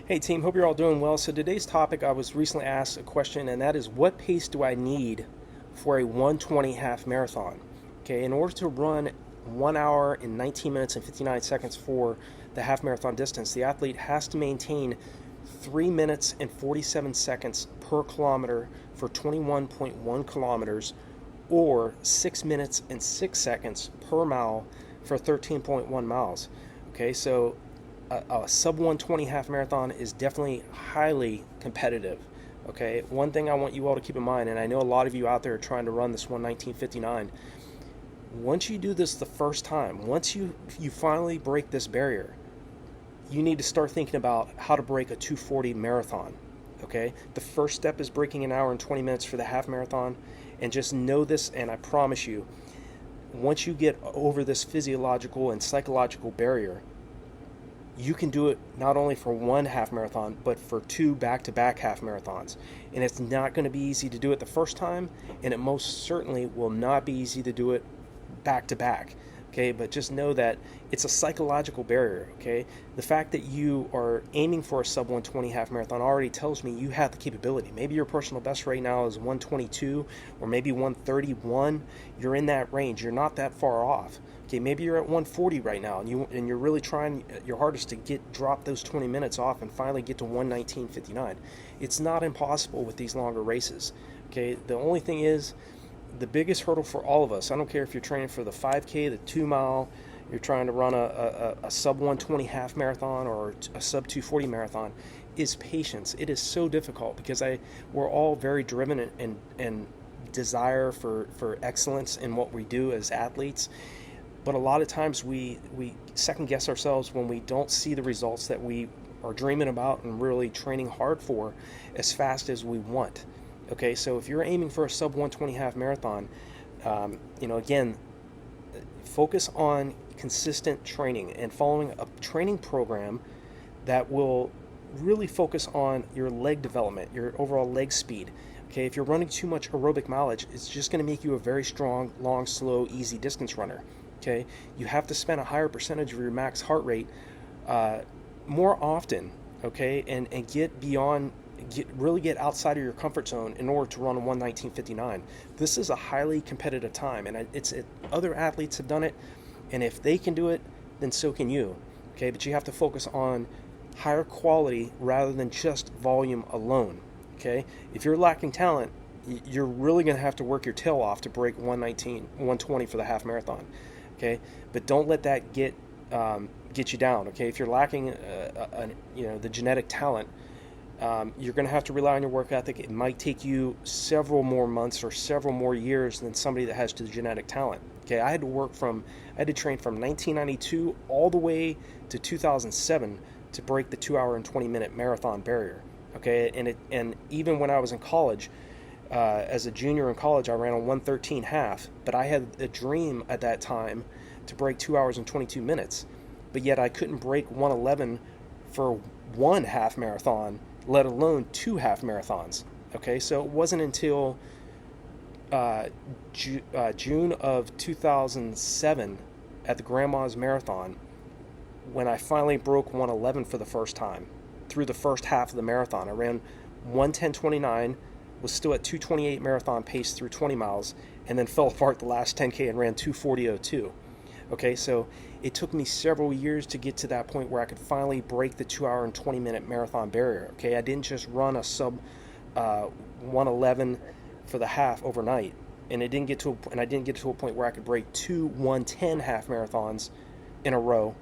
Hey team, hope you're all doing well. So today's topic, I was recently asked a question, and that is, what pace do I need for a 120 half marathon? Okay, in order to run 1 hour and 19 minutes and 59 seconds for the half marathon distance, the athlete has to maintain 3 minutes and 47 seconds per kilometer for 21.1 kilometers, or 6 minutes and 6 seconds per mile for 13.1 miles. Okay, so a sub 120 half marathon is definitely highly competitive. Okay, one thing I want you all to keep in mind, and I know a lot of you out there are trying to run this 119.59. Once you do this the first time, once you finally break this barrier, you need to start thinking about how to break a 240 marathon. Okay, the first step is breaking an hour and 20 minutes for the half marathon, and just know this, and I promise you, once you get over this physiological and psychological barrier, you can do it not only for one half marathon, but for two back-to-back half marathons. And it's not going to be easy to do it the first time, and it most certainly will not be easy to do it back-to-back. Okay, but just know that it's a psychological barrier. Okay, the fact that you are aiming for a sub 120 half marathon already tells me you have the capability. Maybe your personal best right now is 122 or maybe 131. You're in that range. You're not that far off. Okay, maybe you're at 140 right now, and you're really trying your hardest to drop those 20 minutes off and finally get to 119.59. It's not impossible with these longer races. Okay, the only thing is, the biggest hurdle for all of us, I don't care if you're training for the 5K, the 2 mile, you're trying to run a sub 120 half marathon or a sub 240 marathon, is patience. It is so difficult because we're all very driven and desire for excellence in what we do as athletes. But a lot of times we second guess ourselves when we don't see the results that we are dreaming about and really training hard for as fast as we want. Okay, so if you're aiming for a sub 120 half marathon, again, focus on consistent training and following a training program that will really focus on your leg development, your overall leg speed. Okay, if you're running too much aerobic mileage, it's just going to make you a very strong, long, slow, easy distance runner. Okay, you have to spend a higher percentage of your max heart rate more often. Okay, and really get outside of your comfort zone in order to run a 119.59. This is a highly competitive time, and other athletes have done it, and if they can do it, then so can you. Okay, but you have to focus on higher quality rather than just volume alone. Okay, if you're lacking talent, you're really going to have to work your tail off to break 120 for the half marathon. Okay, but don't let that get you down. Okay, if you're lacking the genetic talent, you're going to have to rely on your work ethic. It might take you several more months or several more years than somebody that has the genetic talent. Okay, I had to train from 1992 all the way to 2007 to break the 2 hour and 20 minute marathon barrier. Okay, and even when I was in college, as a junior in college, I ran a 113 half, but I had a dream at that time to break 2 hours and 22 minutes, but yet I couldn't break 111 for one half marathon, let alone two half marathons. Okay, so it wasn't until June of 2007 at the Grandma's Marathon when I finally broke 111 for the first time through the first half of the marathon. I ran 110.29, was still at 2:28 marathon pace through 20 miles, and then fell apart the last 10K and ran 2:40.02. Okay, so it took me several years to get to that point where I could finally break the 2 hour and 20 minute marathon barrier. Okay, I didn't just run a sub 111 for the half overnight, and I didn't get to a point where I could break two 110 half marathons in a row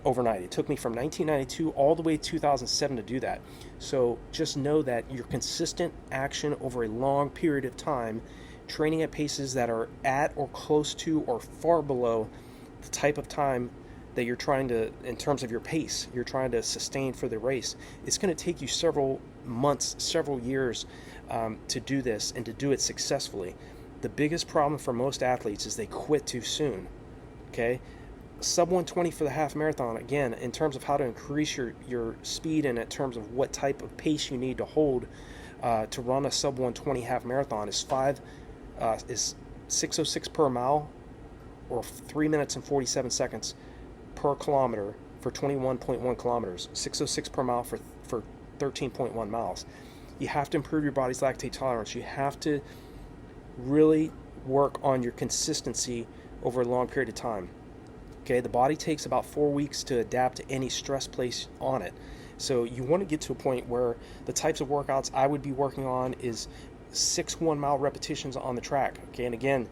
overnight. It took me from 1992 all the way to 2007 to do that. So just know that your consistent action over a long period of time, training at paces that are at or close to or far below the type of time that you're trying to, in terms of your pace, you're trying to sustain for the race, it's going to take you several months, several years to do this and to do it successfully. The biggest problem for most athletes is they quit too soon. Okay, sub 120 for the half marathon, again, in terms of how to increase your speed and in terms of what type of pace you need to hold to run a sub 120 half marathon, is 6:06 per mile, or 3 minutes and 47 seconds per kilometer for 21.1 kilometers, 606 per mile for 13.1 miles. You have to improve your body's lactate tolerance. You have to really work on your consistency over a long period of time. Okay, the body takes about 4 weeks to adapt to any stress placed on it. So you want to get to a point where the types of workouts I would be working on is 6 1-mile repetitions on the track. Okay, and again,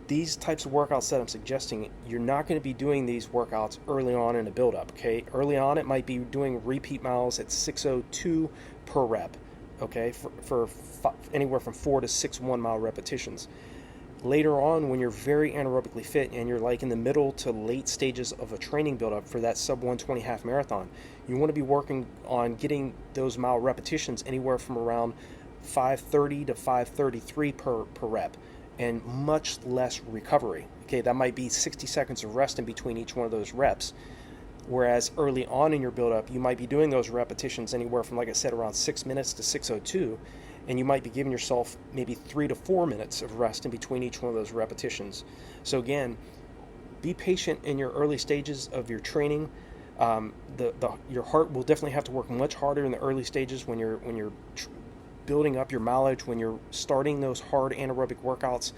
these types of workouts that I'm suggesting, you're not going to be doing these workouts early on in a build-up. Okay, early on it might be doing repeat miles at 602 per rep. Okay, for anywhere from 4 to 6 1-mile repetitions. Later on, when you're very anaerobically fit and you're like in the middle to late stages of a training buildup for that sub 120 half marathon, you want to be working on getting those mile repetitions anywhere from around 530 to 533 per rep, and much less recovery. Okay, that might be 60 seconds of rest in between each one of those reps. Whereas early on in your buildup, you might be doing those repetitions anywhere from, like I said, around 6 minutes to 602, and you might be giving yourself maybe 3 to 4 minutes of rest in between each one of those repetitions. So again, be patient in your early stages of your training. Your heart will definitely have to work much harder in the early stages when you're building up your mileage, when you're starting those hard anaerobic workouts.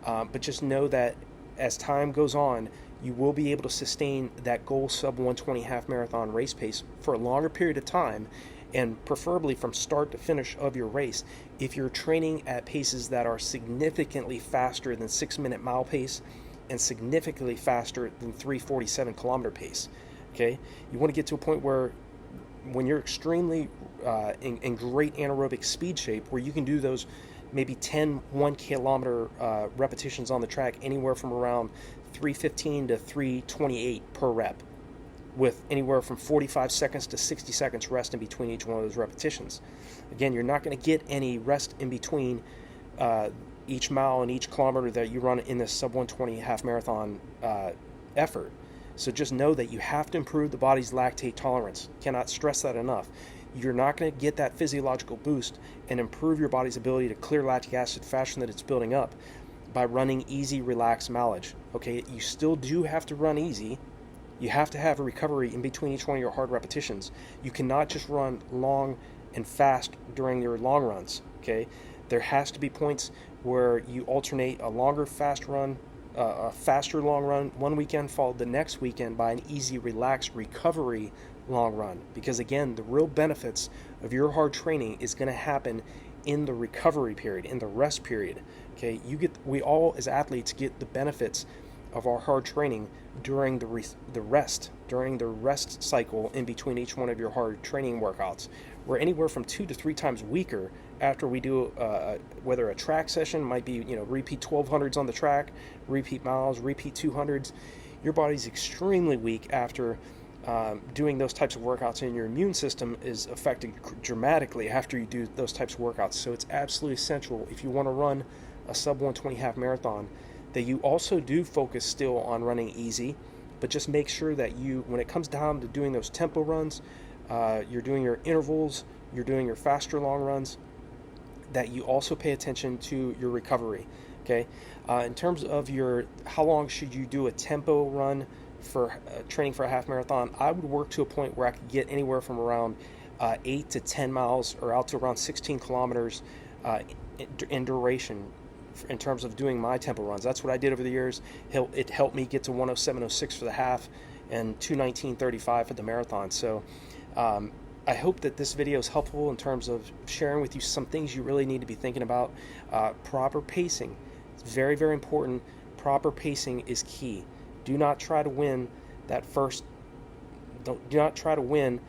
But just know that as time goes on, you will be able to sustain that goal sub 120 half marathon race pace for a longer period of time, and preferably from start to finish of your race if you're training at paces that are significantly faster than 6-minute mile pace and significantly faster than 347 kilometer pace. Okay, you want to get to a point where when you're extremely in great anaerobic speed shape, where you can do those maybe 10 1-kilometer repetitions on the track anywhere from around 315 to 328 per rep, with anywhere from 45 seconds to 60 seconds rest in between each one of those repetitions. Again, you're not going to get any rest in between each mile and each kilometer that you run in this sub 120 half marathon effort. So just know that you have to improve the body's lactate tolerance. Cannot stress that enough. You're not going to get that physiological boost and improve your body's ability to clear lactic acid faster than it's building up by running easy, relaxed mileage. Okay, you still do have to run easy. You have to have a recovery in between each one of your hard repetitions. You cannot just run long and fast during your long runs. Okay, there has to be points where you alternate a longer fast run, a faster long run one weekend, followed the next weekend by an easy, relaxed recovery long run. Because again, the real benefits of your hard training is going to happen in the recovery period, in the rest period. Okay, we all as athletes get the benefits of our hard training during the rest cycle in between each one of your hard training workouts. We're anywhere from 2 to 3 times weaker after we do whether a track session might be, repeat 1200s on the track, repeat miles, repeat 200s. Your body's extremely weak after doing those types of workouts, and your immune system is affected dramatically after you do those types of workouts. So it's absolutely essential, if you want to run a sub 120 half marathon, that you also do focus still on running easy, but just make sure that you, when it comes down to doing those tempo runs, you're doing your intervals, you're doing your faster long runs, that you also pay attention to your recovery. Okay, in terms of how long should you do a tempo run for training for a half marathon, I would work to a point where I could get anywhere from around 8 to 10 miles or out to around 16 kilometers in duration in terms of doing my tempo runs. That's what I did over the years. It helped me get to 107.06 for the half and 219.35 for the marathon. So I hope that this video is helpful in terms of sharing with you some things you really need to be thinking about. Proper pacing. It's very, very important. Proper pacing is key. Do not try to win do not try to win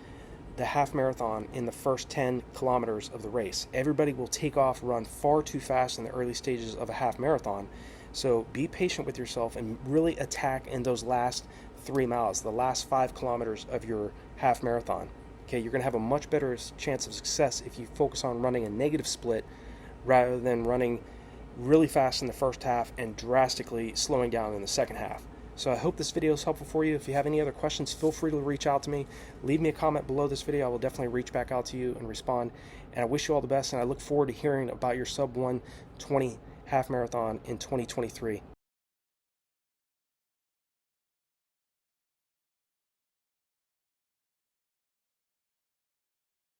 the half marathon in the first 10 kilometers of the race. Everybody will take off, run far too fast in the early stages of a half marathon. So be patient with yourself and really attack in those last 3 miles, the last 5 kilometers of your half marathon. Okay, you're going to have a much better chance of success if you focus on running a negative split rather than running really fast in the first half and drastically slowing down in the second half. So I hope this video is helpful for you. If you have any other questions, feel free to reach out to me. Leave me a comment below this video. I will definitely reach back out to you and respond. And I wish you all the best, and I look forward to hearing about your sub 120 half marathon in 2023.